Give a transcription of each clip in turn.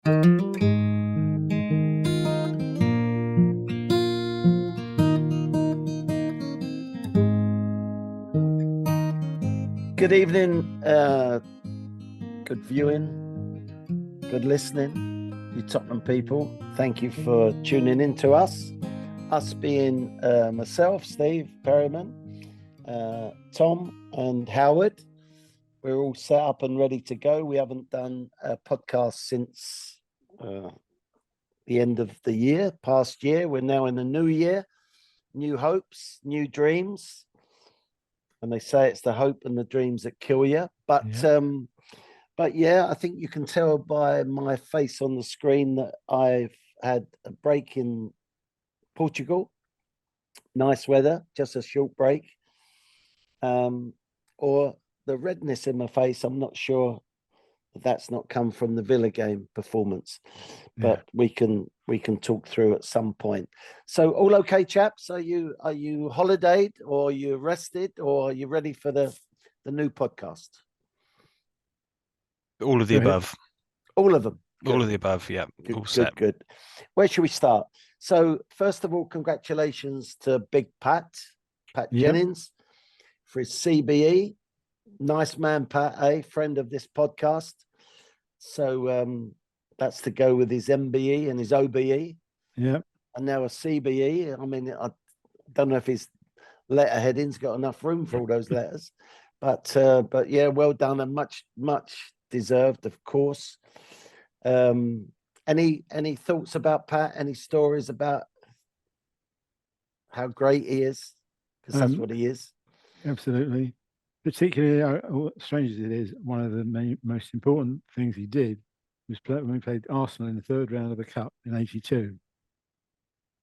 Good evening, good viewing, good listening, you Tottenham people. Thank you for tuning in to us. Us being myself, Steve, Perryman, Tom and Howard. We're all set up and ready to go. We haven't done a podcast since the end of the year, past year. We're now in the new year, new hopes, new dreams. And they say it's the hope and the dreams that kill you. But yeah, I think you can tell by my face on the screen that I've had a break in Portugal. Nice weather, just a short break. Or the redness in my face, I'm not sure if that's not come from the Villa game performance, but we can talk through at some point. So all okay, chaps? Are you holidayed, or are you rested, or are you ready for the new podcast? All of the above. All of them. Good. All of the above, yeah. Good, all set. Good. Where should we start? So first of all, congratulations to Big Pat Jennings for his CBE. Nice man, Pat, friend of this podcast. So that's to go with his MBE and his OBE. Yeah. And now a CBE. I mean, I don't know if his letter heading's got enough room for all those letters. But yeah, well done and much deserved, of course. Any thoughts about Pat? Any stories about how great he is? Because that's what he is. Absolutely. Particularly, strange as it is, one of the most important things he did was when we played Arsenal in the third round of the Cup in '82.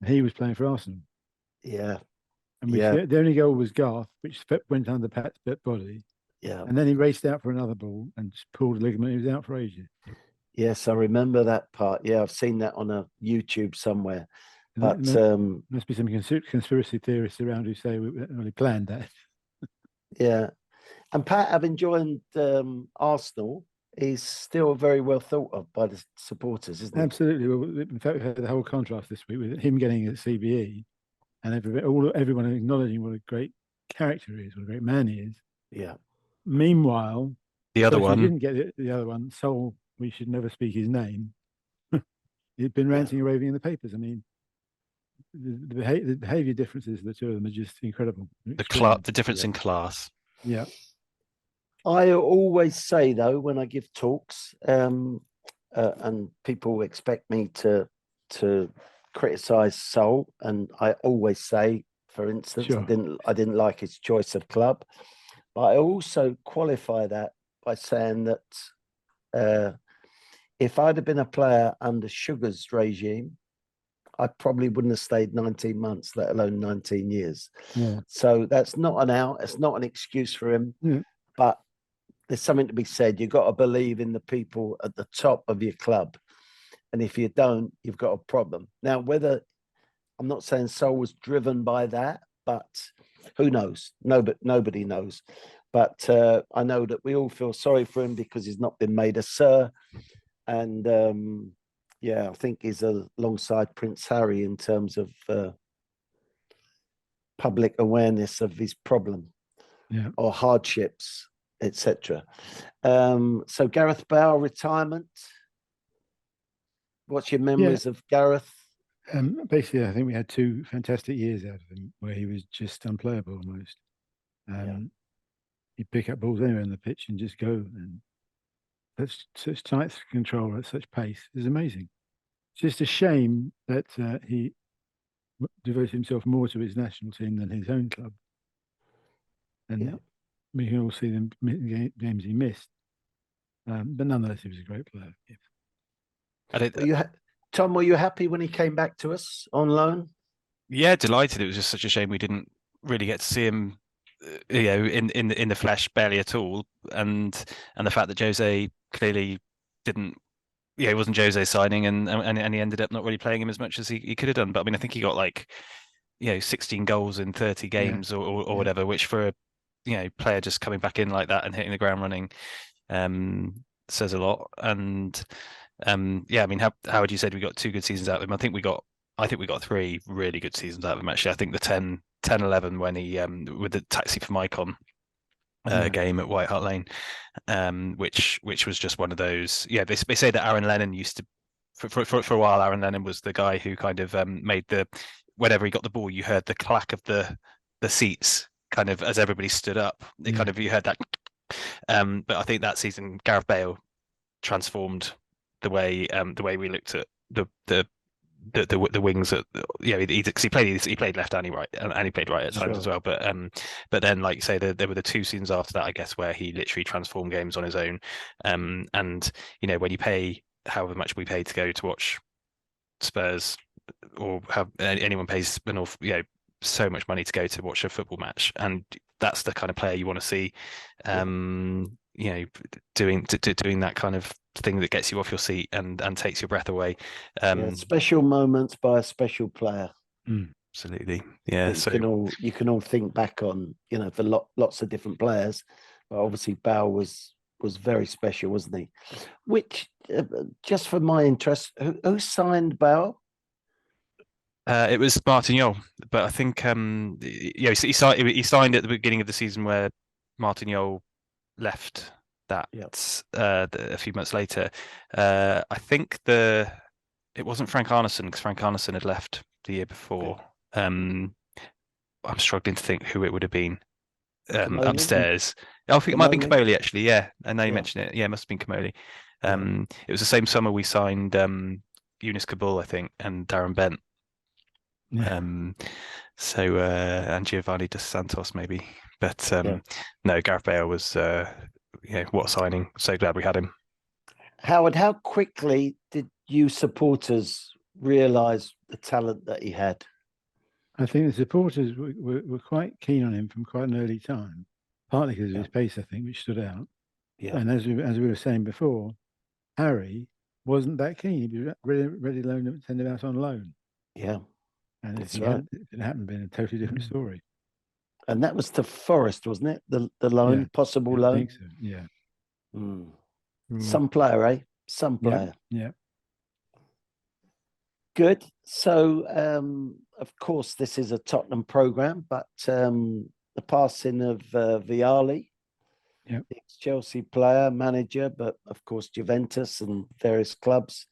He was playing for Arsenal. Yeah. And the only goal was Garth, which went under Pat's body. Yeah. And then he raced out for another ball and just pulled a ligament. He was out for ages. Yes, I remember that part. Yeah, I've seen that on a YouTube somewhere. But must be some conspiracy theorists around who say we only planned that. Yeah. And Pat, having joined Arsenal, he's still very well thought of by the supporters, isn't he? Absolutely. Well, in fact, we had the whole contrast this week with him getting a CBE and everyone acknowledging what a great character he is, what a great man he is. Yeah. Meanwhile, the other one didn't get the other one. Sol, we should never speak his name. He'd been ranting and raving in the papers. I mean, the behaviour differences of the two of them are just incredible. The difference in class. Yeah. I always say, though, when I give talks, and people expect me to criticise Sol, and I always say, for instance, sure. I didn't like his choice of club, but I also qualify that by saying that if I'd have been a player under Sugar's regime, I probably wouldn't have stayed 19 months, let alone 19 years. Yeah. So that's not an out. It's not an excuse for him. Yeah. But there's something to be said. You've got to believe in the people at the top of your club. And if you don't, you've got a problem. Now, I'm not saying Sol was driven by that, but who knows? Nobody knows. But I know that we all feel sorry for him because he's not been made a Sir. And I think he's alongside Prince Harry in terms of public awareness of his problem or hardships, etc. So Gareth Bale retirement. What's your memories of Gareth? Basically, I think we had 2 fantastic years out of him where he was just unplayable almost. He'd pick up balls anywhere on the pitch and just go. And that's such tight control at such pace. It's amazing. It's just a shame that he devoted himself more to his national team than his own club. And we can all see the games he missed. But nonetheless, he was a great player. Tom, were you happy when he came back to us on loan? Yeah, delighted. It was just such a shame we didn't really get to see him, in the flesh, barely at all. And the fact that Jose clearly didn't. Yeah, it wasn't Jose signing, and he ended up not really playing him as much as he could have done. But I mean, I think he got 16 goals in 30 games or whatever, which for a player just coming back in like that and hitting the ground running says a lot. And Yeah, I mean, Howard, you said we got 2 good seasons out of him. I think we got 3 really good seasons out of him. Actually, I think the 10-11 when he with the taxi from Icon game at White Hart Lane, which was just one of those. Yeah, they say that Aaron Lennon used to for a while. Aaron Lennon was the guy who kind of made whenever he got the ball, you heard the clack of the seats kind of as everybody stood up. It kind of, you heard that. But I think that season Gareth Bale transformed the way we looked at the wings at he played left and he right and he played right at times as well, but then, like you say, there were the 2 seasons after that, I guess, where he literally transformed games on his own, and when you pay however much we paid to go to watch Spurs, or have anyone pays so much money to go to watch a football match, and that's the kind of player you want to see doing that kind of thing that gets you off your seat and takes your breath away. Special moments by a special player. Absolutely, yeah. So you can all think back on, for lots of different players, but obviously Bale was very special, wasn't he? Which, just for my interest, who signed Bale? It was Martin Jol, but I think he signed at the beginning of the season where Martin Jol left that a few months later. I think it wasn't Frank Arneson, because Frank Arneson had left the year before. Okay. I'm struggling to think who it would have been upstairs. I think it might have been Kamoli, actually. Yeah, and now you mention it. Yeah, it must have been Kamoli. It was the same summer we signed Yunus Kabul, I think, and Darren Bent. So and Giovanni dos Santos maybe, but no, Gareth Bale was what a signing. So glad we had him. Howard, how quickly did you supporters realise the talent that he had? I think the supporters were quite keen on him from quite an early time, partly because of his pace, I think, which stood out. Yeah. And as we were saying before, Harry wasn't that keen. He was ready to send him out on loan. Yeah. And if it hadn't been a totally different story. And that was to Forest, wasn't it? The loan, possible loan. I think so. Yeah. Some player, eh? Some player. Yeah. Good. So, of course, this is a Tottenham programme, but the passing of Vialli, ex-Chelsea player, manager, but of course Juventus and various clubs.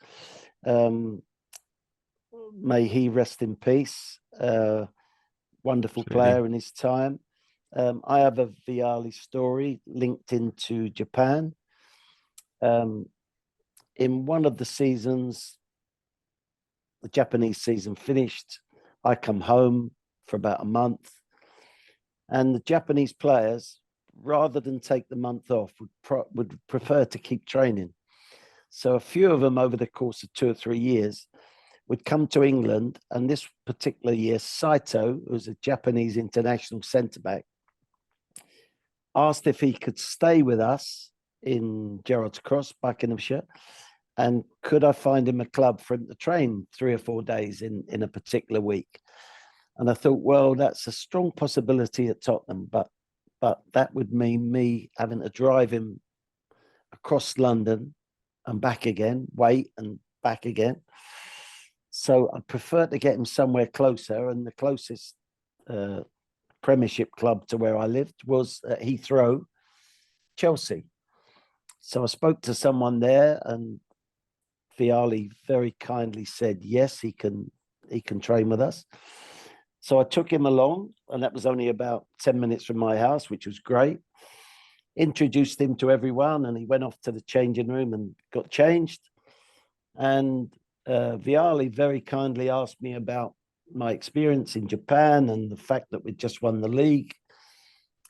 May he rest in peace. Wonderful player in his time. I have a Vialli story linked into Japan. In one of the seasons, the Japanese season finished, I come home for about a month, and the Japanese players, rather than take the month off, would prefer to keep training. So a few of them over the course of 2 or 3 years would come to England, and this particular year, Saito, who was a Japanese international centre-back, asked if he could stay with us in Gerrards Cross, Buckinghamshire, and could I find him a club for him to train 3 or 4 days in a particular week. And I thought, well, that's a strong possibility at Tottenham, but that would mean me having to drive him across London and back again, wait and back again. So I prefer to get him somewhere closer, and the closest Premiership club to where I lived was at Heathrow, Chelsea. So I spoke to someone there, and Vialli very kindly said, yes, he can train with us. So I took him along, and that was only about 10 minutes from my house, which was great. Introduced him to everyone, and he went off to the changing room and got changed. And Vialli very kindly asked me about my experience in Japan and the fact that we'd just won the league.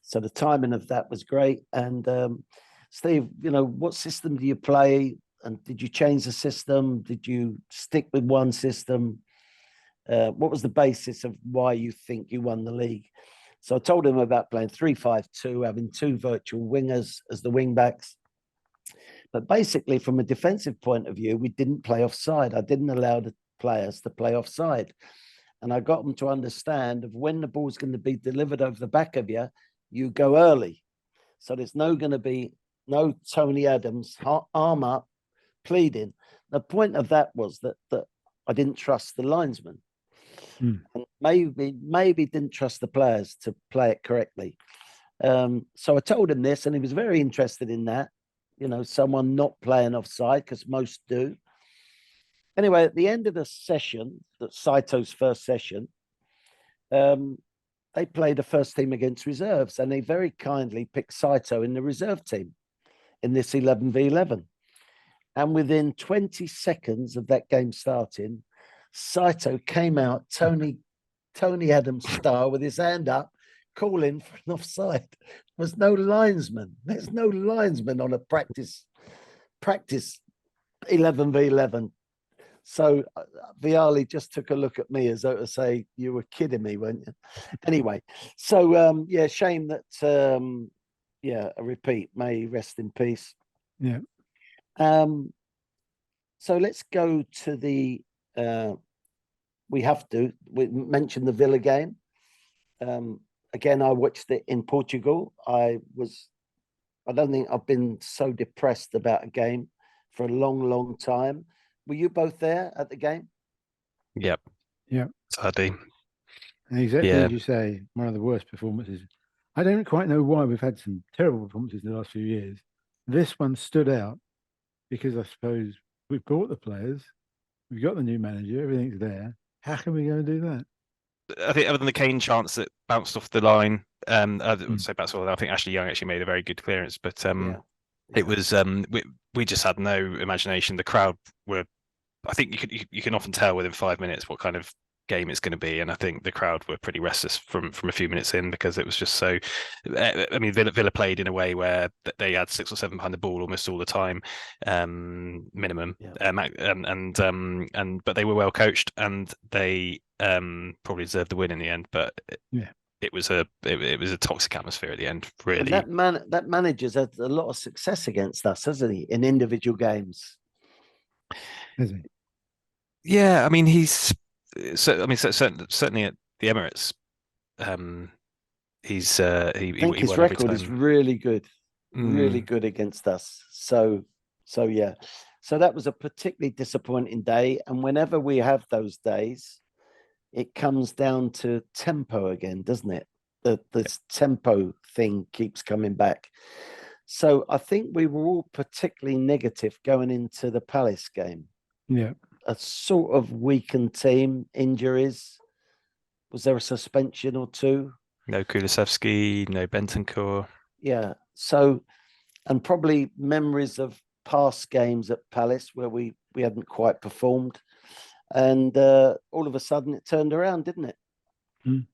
So the timing of that was great. And Steve, what system do you play? And did you change the system? Did you stick with one system? What was the basis of why you think you won the league? So I told him about playing 3-5-2, having 2 virtual wingers as the wing backs. But basically, from a defensive point of view, we didn't play offside. I didn't allow the players to play offside. And I got them to understand of when the ball's going to be delivered over the back of you, you go early. So there's going to be no Tony Adams, arm up, pleading. the point of that was that I didn't trust the linesman, and maybe didn't trust the players to play it correctly. So I told him this, and he was very interested in that. Someone not playing offside, because most do. Anyway, at the end of the session, Saito's first session, they played a first team against reserves, and they very kindly picked Saito in the reserve team in this 11v11. And within 20 seconds of that game starting, Saito came out, Tony Adams style, with his hand up, calling for an offside. There's no linesman. There's no linesman on a practice 11v11. So Vialli just took a look at me as though to say, you were kidding me, weren't you? Anyway, so shame that I repeat, may he rest in peace. Yeah. So let's go to we mentioned the Villa game. Again, I watched it in Portugal. I don't think I've been so depressed about a game for a long, long time. Were you both there at the game? Yep. Yeah. Sadly. And exactly as you say, one of the worst performances. I don't quite know why we've had some terrible performances in the last few years. This one stood out because I suppose we've bought the players, we've got the new manager, everything's there. How can we go and do that? I think other than the Kane chance that bounced off the line, I think Ashley Young actually made a very good clearance, but it was we just had no imagination. The crowd were, I think you can often tell within 5 minutes what kind of game it's going to be, and I think the crowd were pretty restless from a few minutes in, because it was just so. I mean, Villa played in a way where they had 6 or 7 behind the ball almost all the time, minimum, but they were well coached, and they probably deserved the win in the end. But it was a toxic atmosphere at the end, really. And that manager's had a lot of success against us, hasn't he, in individual games? Has he? Yeah, I mean, certainly at the Emirates, his record is really good, really good against us. So that was a particularly disappointing day. And whenever we have those days, it comes down to tempo again, doesn't it? The tempo thing keeps coming back. So I think we were all particularly negative going into the Palace game. Yeah. A sort of weakened team, injuries. Was there a suspension or two? No Kulusevski, no Bentancur. Yeah. So, and probably memories of past games at Palace where we hadn't quite performed. And all of a sudden it turned around, didn't it? Mm.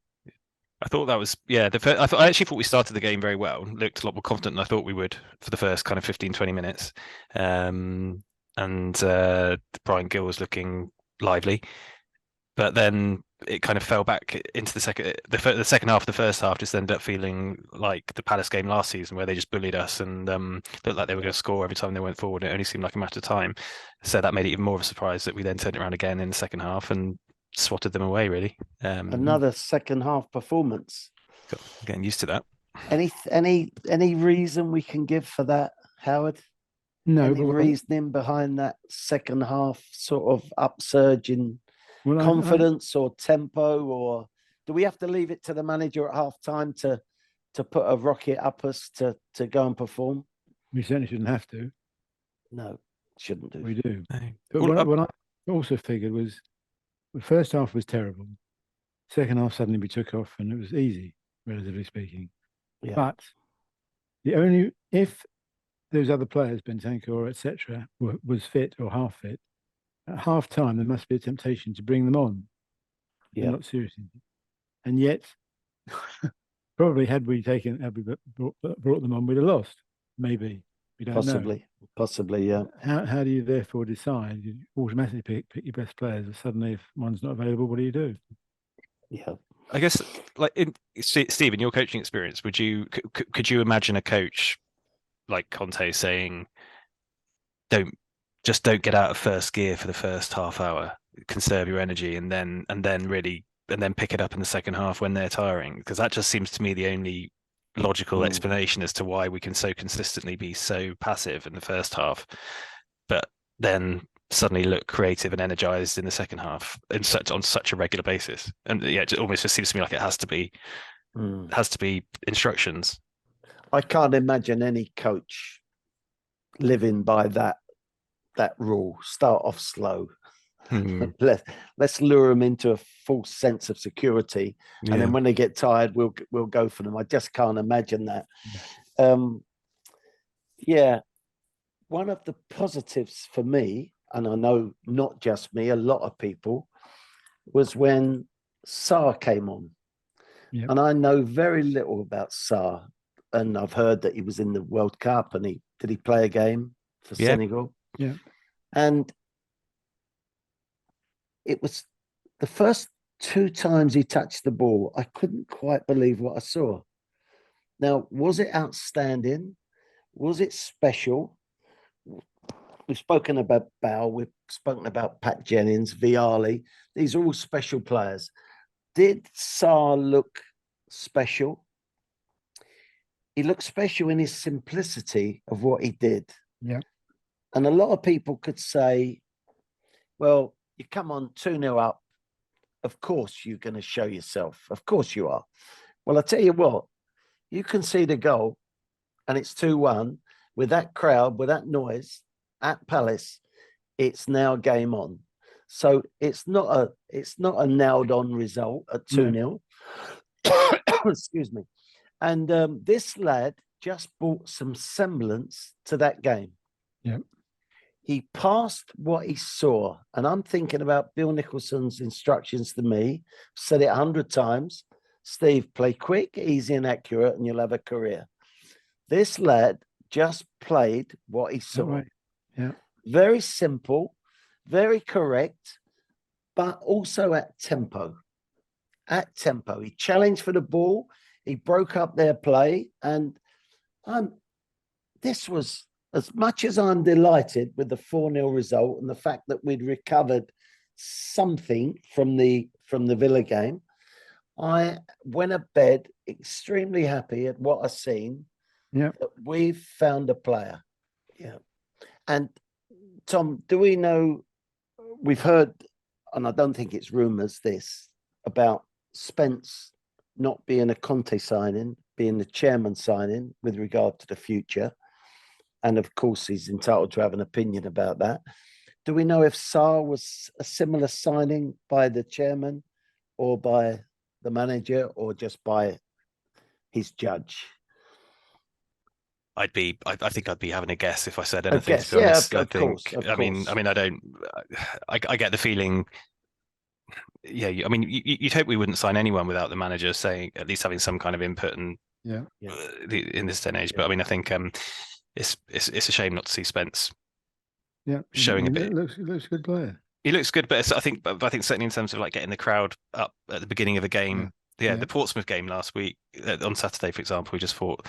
I thought that was, I actually thought we started the game very well. Looked a lot more confident than I thought we would for the first kind of 15, 20 minutes. And Brian Gill was looking lively, but then it kind of fell back into the second half. The first half just ended up feeling like the Palace game last season, where they just bullied us and looked like they were going to score every time they went forward. It only seemed like a matter of time, so that made it even more of a surprise that we then turned it around again in the second half and swatted them away. Really, another second half performance. Getting used to that. Any reason we can give for that, Howard? No, any reasoning behind that second half sort of upsurge in confidence or tempo, or do we have to leave it to the manager at half time to put a rocket up us to go and perform? We certainly shouldn't have to. No, shouldn't do. We do. No. But what I also figured was the first half was terrible. Second half suddenly we took off and it was easy, relatively speaking. Yeah. But if those other players, Bentancur, etc., was fit or half fit, at half time there must be a temptation to bring them on. Yeah. Not seriously. And yet, probably had we brought them on, we'd have lost. Maybe. We don't know. Possibly, yeah. How do you therefore decide? You automatically pick your best players. And suddenly, if one's not available, what do you do? Yeah. I guess, Steve, in your coaching experience, could you imagine a coach like Conte saying, don't get out of first gear for the first half hour, conserve your energy, and then pick it up in the second half when they're tiring? Because that just seems to me the only logical explanation as to why we can so consistently be so passive in the first half, but then suddenly look creative and energized in the second half on such a regular basis. And yeah, it almost just seems to me like it has to be instructions. I can't imagine any coach living by that rule. Start off slow. Let's lure them into a false sense of security, and then when they get tired, we'll go for them. I just can't imagine that. One of the positives for me, and I know not just me, a lot of people, was when Sarr came on. Yep. And I know very little about Sarr, and I've heard that he was in the World Cup, and did he play a game for Senegal? Yeah. And it was the first 2 times he touched the ball, I couldn't quite believe what I saw. Now, was it outstanding? Was it special? We've spoken about Bale, we've spoken about Pat Jennings, Vialli. These are all special players. Did Sarr look special? He looked special in his simplicity of what he did. Yeah. And a lot of people could say, well, you come on 2-0 up, of course you're going to show yourself. Of course you are. Well, I tell you what, you concede a goal and it's 2-1 with that crowd, with that noise at Palace, it's now game on. So it's not a nailed on result at 2-0. Yeah. Excuse me. And this lad just brought some semblance to that game. Yeah. He passed what he saw. And I'm thinking about Bill Nicholson's instructions to me. Said it 100 times. Steve, play quick, easy and accurate, and you'll have a career. This lad just played what he saw. Right. Yeah. Very simple, very correct, but also at tempo. At tempo. He challenged for the ball. He broke up their play. And this was, as much as I'm delighted with the 4-0 result and the fact that we'd recovered something from the Villa game, I went to bed extremely happy at what I've seen. Yeah. That we've found a player. Yeah. And Tom, do we know, we've heard, and I don't think it's rumours, this, about Spence not being a Conte signing, being the chairman signing with regard to the future. And of course, he's entitled to have an opinion about that. Do we know if Sarr was a similar signing by the chairman or by the manager or just by his judge? I think I'd be having a guess if I said anything. Guess, to be honest. yeah, I think. Of I mean, I get the feeling. Yeah, I mean, you'd hope we wouldn't sign anyone without the manager saying, at least having some kind of input and in this day and age. But I mean, I think it's a shame not to see Spence. Yeah, showing a bit. It looks a good player. He looks good, but I think certainly in terms of like getting the crowd up at the beginning of a game. Yeah. The Portsmouth game last week on Saturday, for example, we just thought,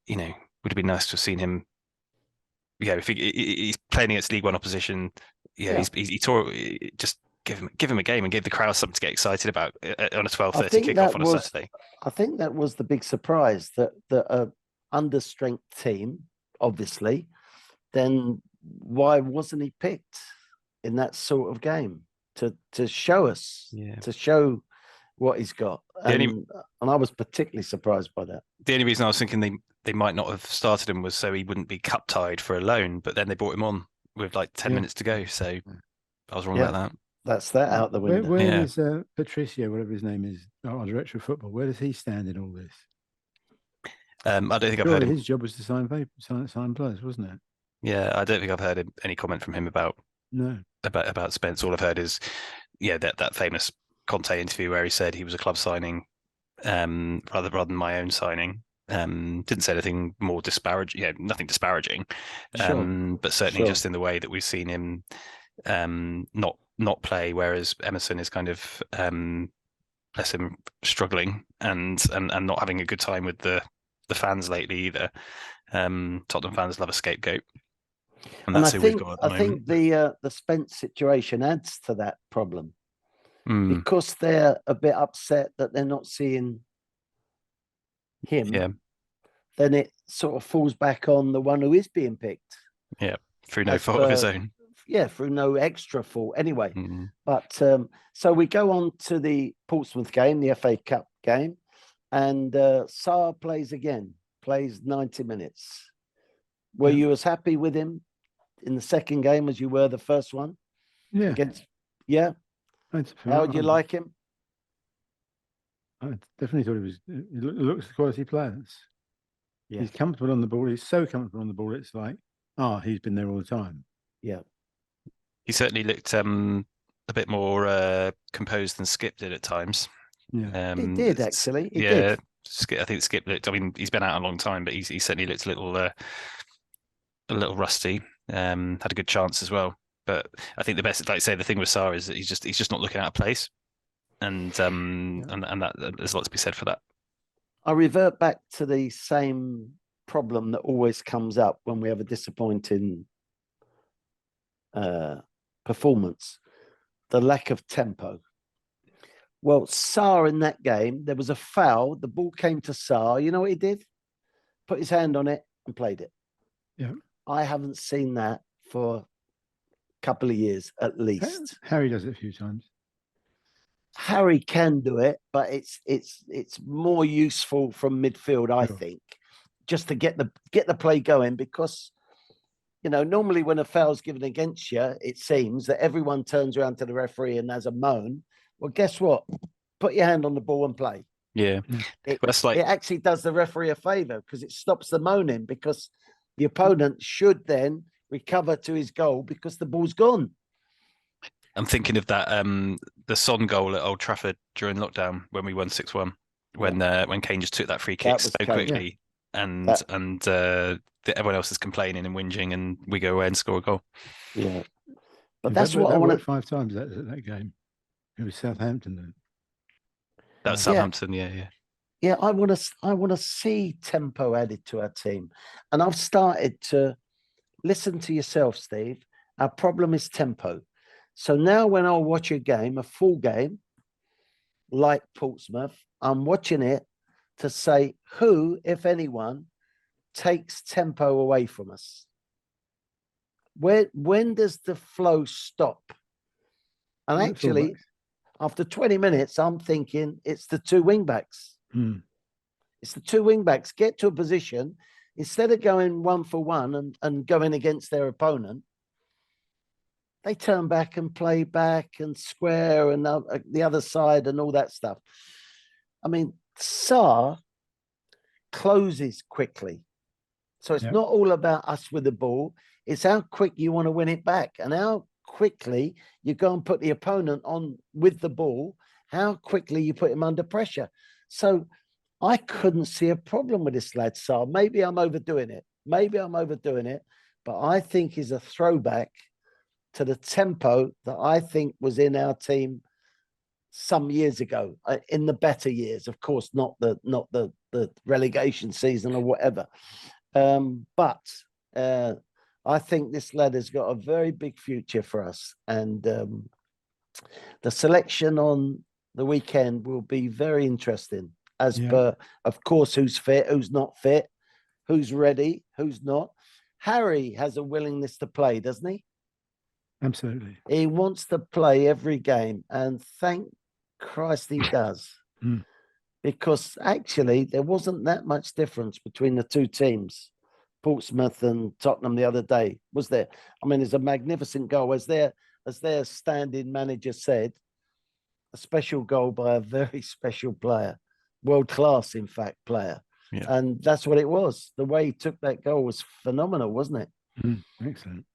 would have been nice to have seen him. Yeah, if he's playing against League One opposition, he tore. Just give him a game and give the crowd something to get excited about on a 12:30 kickoff on a Saturday. I think that was the big surprise that understrength team, obviously, then why wasn't he picked in that sort of game to show us, to show what he's got? And I was particularly surprised by that. The only reason I was thinking they might not have started him was so he wouldn't be cup tied for a loan, but then they brought him on with like 10 minutes to go. So I was wrong about that. That's that out the window. Where is Patricio, whatever his name is, our director of football? Where does he stand in all this? I don't think I've heard him. His job was to sign players, wasn't it? Yeah, I don't think I've heard any comment from him about Spence. All I've heard is that famous Conte interview where he said he was a club signing rather than my own signing. Didn't say anything more disparaging, nothing disparaging, but certainly just in the way that we've seen him not play, whereas Emerson is kind of bless him struggling and not having a good time with the fans lately either. Tottenham fans love a scapegoat, and that's who we've got at the moment. I think the Spence situation adds to that problem because they're a bit upset that they're not seeing him. Yeah. Then it sort of falls back on the one who is being picked. Yeah, through no fault of his own. through no extra fault anyway. Mm. But so we go on to the Portsmouth game, the FA Cup game, and Sarr plays 90 minutes. Were you as happy with him in the second game as you were the first one? Yeah. How would you like him? I definitely thought he looks a quality player. Yeah. He's comfortable on the ball. He's so comfortable on the ball. It's like, he's been there all the time. Yeah. He certainly looked a bit more composed than Skip did at times. Yeah. He did, actually. He did. I think Skip looked, I mean, he's been out a long time, but he certainly looked a little rusty. Had a good chance as well. But I think the best, like I say, the thing with Sarr is that he's just not looking out of place. And that there's a lot to be said for that. I revert back to the same problem that always comes up when we have a disappointing performance, the lack of tempo. Well, Sarr in that game, there was a foul. The ball came to Sarr. You know what he did? Put his hand on it and played it. Yeah. I haven't seen that for a couple of years at least. Harry does it a few times. Harry can do it, but it's more useful from midfield, I think, just to get the play going, because normally when a foul's given against you, it seems that everyone turns around to the referee and has a moan. Well, guess what? Put your hand on the ball and play. Yeah. It actually does the referee a favour, because it stops the moaning, because the opponent should then recover to his goal because the ball's gone. I'm thinking of that the Son goal at Old Trafford during lockdown when we won 6-1, when Kane just took that free kick so quickly, and everyone else is complaining and whinging, and we go away and score a goal. Yeah, but that's what I want to. 5 times that game. It was Southampton then. That was Southampton, yeah. Yeah, I want to see tempo added to our team, and I've started to listen to yourself, Steve. Our problem is tempo. So now when I'll watch a game, a full game, like Portsmouth, I'm watching it to say who, if anyone, takes tempo away from us. When does the flow stop? And actually, after 20 minutes, I'm thinking it's the 2 wing-backs. It's the 2 wing-backs. Get to a position, instead of going 1-for-1 and going against their opponent, they turn back and play back and square and the other side and all that stuff. I mean, Sarr closes quickly. So it's not all about us with the ball. It's how quick you want to win it back and how quickly you go and put the opponent on with the ball, how quickly you put him under pressure. So I couldn't see a problem with this lad, Sarr. Maybe I'm overdoing it. But I think he's a throwback to the tempo that I think was in our team some years ago, in the better years, of course, not the relegation season or whatever. But I think this lad has got a very big future for us. And the selection on the weekend will be very interesting, as per, of course, who's fit, who's not fit, who's ready, who's not. Harry has a willingness to play, doesn't he? Absolutely. He wants to play every game, and thank Christ he does. Because actually there wasn't that much difference between the 2 teams, Portsmouth and Tottenham, the other day, was there? I mean, it's a magnificent goal. As their standing manager said, a special goal by a very special player, world-class, in fact, player. Yeah. And that's what it was. The way he took that goal was phenomenal, wasn't it? Excellent.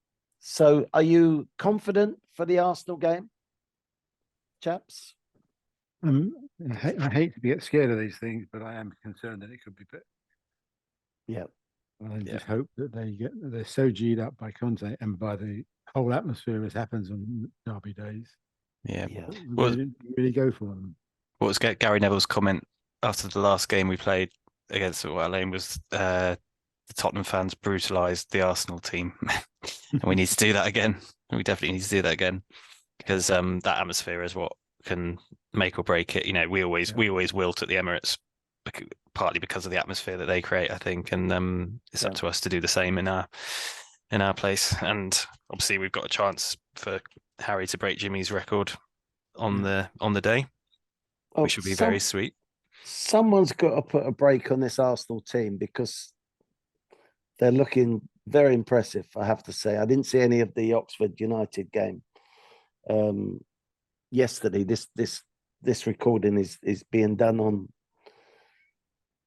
So are you confident for the Arsenal game, chaps? I hate to get scared of these things, but I am concerned that it could be better. Yeah. I just hope that they're so G'd up by Conte and by the whole atmosphere as happens on derby days. Yeah. Really go for them. What was Gary Neville's comment after the last game we played against Lane was the Tottenham fans brutalised the Arsenal team. And we need to do that again. We definitely need to do that again, because that atmosphere is what can make or break it. We always wilt at the Emirates, partly because of the atmosphere that they create, I think, and it's up to us to do the same in our in our place. And obviously we've got a chance for Harry to break Jimmy's record on the day, which would be very sweet. Someone's got to put a break on this Arsenal team because they're looking very impressive, I have to say. I didn't see any of the Oxford United game yesterday. This recording is being done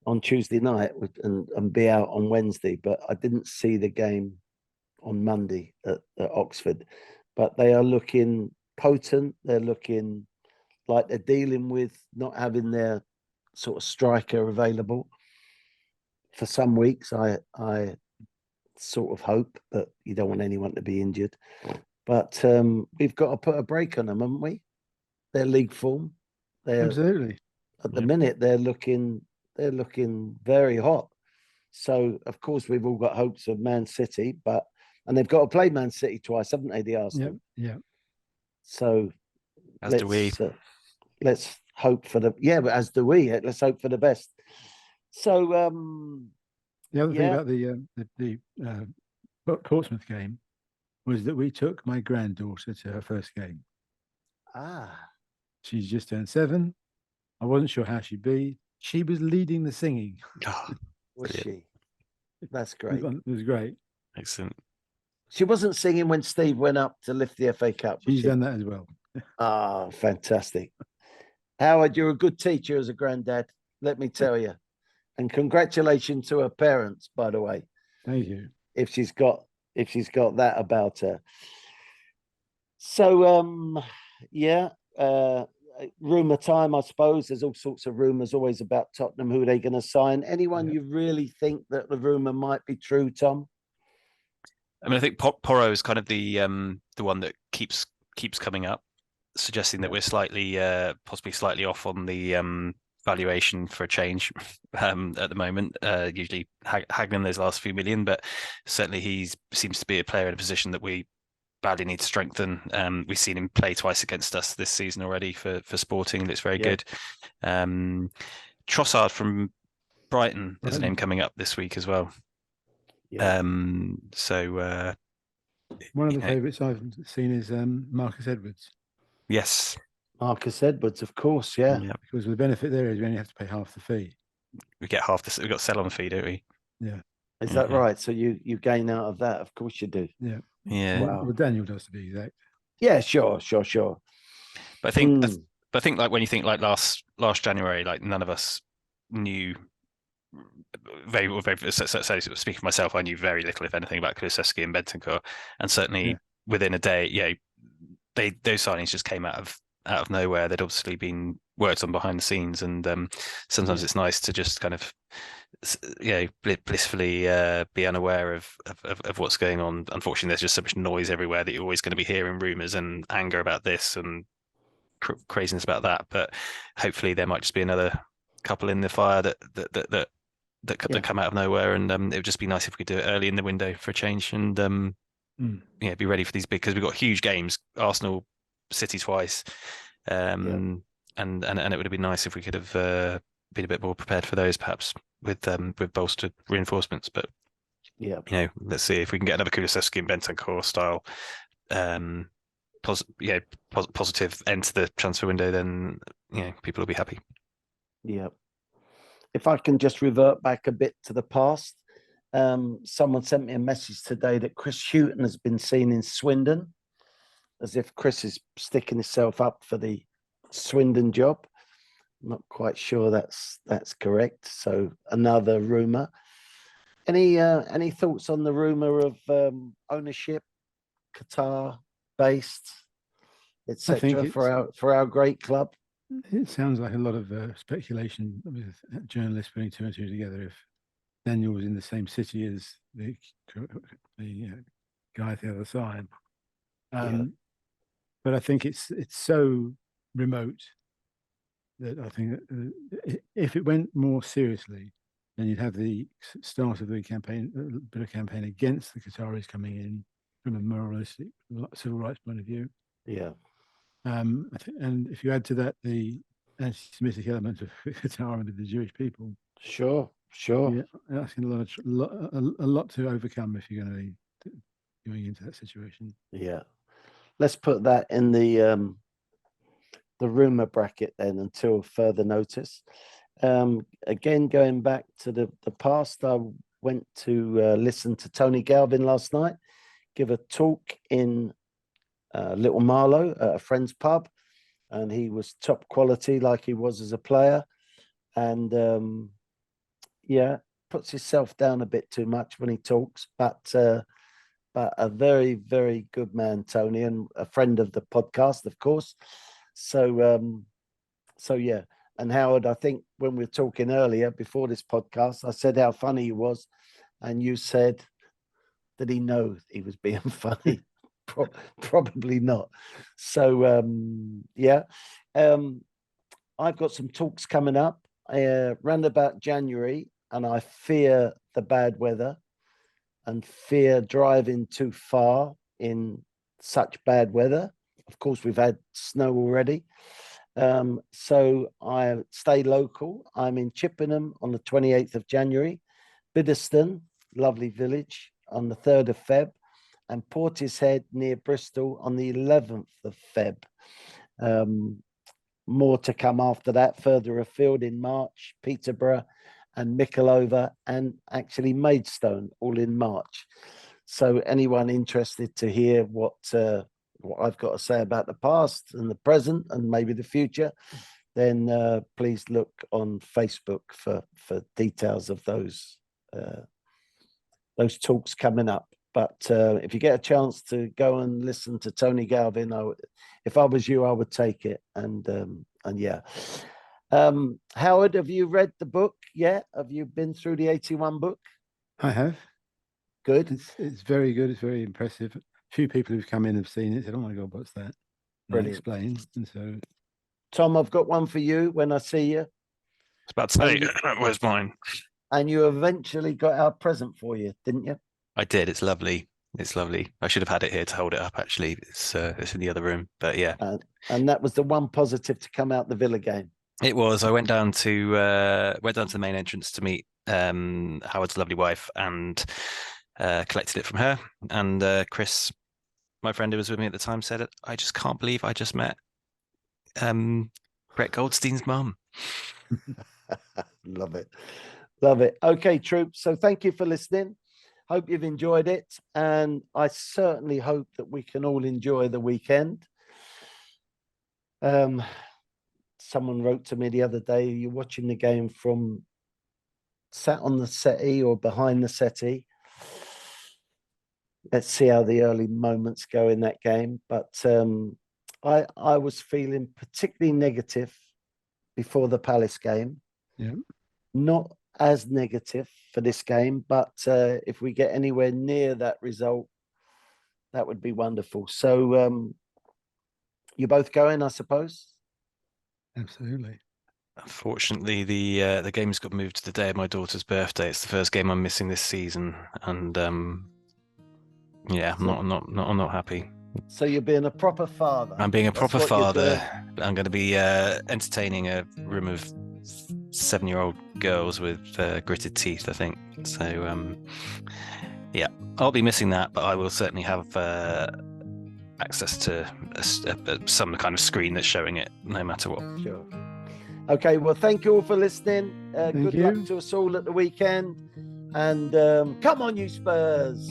on Tuesday night and be out on Wednesday, but I didn't see the game on Monday at Oxford. But they are looking potent. They're looking like they're dealing with not having their sort of striker available for some weeks. I sort of hope, but you don't want anyone to be injured. But we've got to put a break on them, haven't we? Their league form. Absolutely. At the minute, they're looking very hot. So of course we've all got hopes of Man City, and they've got to play Man City twice, haven't they? The Arsenal. Yeah. So as do we. Let's hope for but as do we. Let's hope for the best. So the other thing about the Portsmouth game was that we took my granddaughter to her first game. She's just turned 7. I wasn't sure how she'd be. She was leading the singing. Was she? That's great. It was great. Excellent. She wasn't singing when Steve went up to lift the FA Cup. She's done that as well. Fantastic. Howard, you're a good teacher as a granddad, let me tell you. And congratulations to her parents, by the way. Thank you. If she's got that about her. So rumour time, I suppose. There's all sorts of rumours always about Tottenham, who are they going to sign. Anyone you really think that the rumour might be true, Tom? I mean, I think Porro is kind of the one that keeps coming up, suggesting that we're possibly slightly off on the valuation for a change at the moment. Usually haggling those last few million, but certainly he seems to be a player in a position that we badly need to strengthen. We've seen him play twice against us this season already for Sporting. Looks very good. Trossard from Brighton, there's a name coming up this week as well. One of the favourites I've seen is Marcus Edwards. Yes, Marcus Edwards, of course, Because the benefit there is we only have to pay half the fee. We get half the. We got sell-on fee, don't we? Yeah. Is that right? So you gain out of that? Of course you do. Yeah. Wow. Well, Daniel does, to be exact. Yeah, sure. But I think, like when you think like last January, like none of us knew very. So speaking for myself, I knew very little, if anything, about Kulusevski and Bentancur, and certainly within a day, those signings just came out of nowhere. They'd obviously been worked on behind the scenes, and sometimes it's nice to just kind of blissfully be unaware of what's going on. Unfortunately, there's just so much noise everywhere that you're always going to be hearing rumors and anger about this and craziness about that. But hopefully there might just be another couple in the fire that come out of nowhere, and it would just be nice if we could do it early in the window for a change, and be ready for these because we've got huge games, Arsenal, City twice, and it would have been nice if we could have been a bit more prepared for those, perhaps with bolstered reinforcements. But let's see if we can get another Kulusevski and Bentancur style positive end to the transfer window, then people will be happy. Yeah. If I can just revert back a bit to the past, someone sent me a message today that Chris Hughton has been seen in Swindon, as if Chris is sticking himself up for the Swindon job. I'm not quite sure that's correct. So another rumour. Any thoughts on the rumour of ownership, Qatar based, etc. for our great club? It sounds like a lot of speculation with journalists putting two and two together. If Daniel was in the same city as the guy at the other side, but I think it's so remote that I think that if it went more seriously, then you'd have the start of the campaign, a bit of campaign against the Qataris coming in from a moralistic civil rights point of view. Yeah. I think, and if you add to that the anti-Semitic element of Qatar and the Jewish people, sure, asking a lot to overcome if you're going to going into that situation. Yeah. Let's put that in the rumour bracket then until further notice. Again, going back to the past, I went to listen to Tony Galvin last night give a talk in Little Marlow at a friend's pub, and he was top quality like he was as a player. And yeah, puts himself down a bit too much when he talks, but a very, very good man, Tony, and a friend of the podcast, of course. So yeah. And Howard, I think when we were talking earlier before this podcast, I said how funny he was, and you said, did he know he was being funny? Probably not. So yeah, I've got some talks coming up round about January, and I fear the bad weather and fear driving too far in such bad weather. Of course, we've had snow already. So I stay local. I'm in Chippenham on the 28th of January, Biddeston, lovely village, on the 3rd of Feb, and Portishead near Bristol on the 11th of Feb. More to come after that, further afield in March, Peterborough and Mickleover, and actually Maidstone, all in March. So anyone interested to hear what I've got to say about the past and the present and maybe the future, then please look on Facebook for details of those talks coming up. But if you get a chance to go and listen to Tony Galvin, if I was you, I would take it. And yeah. Howard, have you read the book yet? Have you been through the 81 book? I have. Good. It's very good. It's very impressive. A few people who've come in have seen it, said, oh my God, what's that? And I explain. And so, Tom, I've got one for you when I see you. It's about to say, where's mine? And you eventually got our present for you, didn't you? I did. It's lovely. It's lovely. I should have had it here to hold it up, actually. It's in the other room, but yeah. And that was the one positive to come out the Villa game. It was. I went down to the main entrance to meet Howard's lovely wife and collected it from her. And Chris, my friend who was with me at the time, said, I just can't believe I just met Brett Goldstein's mum. Love it. Love it. Okay, troops. So thank you for listening. Hope you've enjoyed it. And I certainly hope that we can all enjoy the weekend. Someone wrote to me the other day, you're watching the game from sat on the settee or behind the settee. Let's see how the early moments go in that game. But I was feeling particularly negative before the Palace game. Yeah. Not as negative for this game, but if we get anywhere near that result, that would be wonderful. So you're both going, I suppose? Absolutely. Unfortunately, the game's got moved to the day of my daughter's birthday. It's the first game I'm missing this season, and yeah, I'm not happy. So you're being a proper father. I'm being a proper father. I'm going to be entertaining a room of 7-year-old girls with gritted teeth, I think. So yeah, I'll be missing that, but I will certainly have access to some kind of screen that's showing it, no matter what. Sure. Okay, well, thank you all for listening. Good you. luck to us all at the weekend. And come on, you Spurs.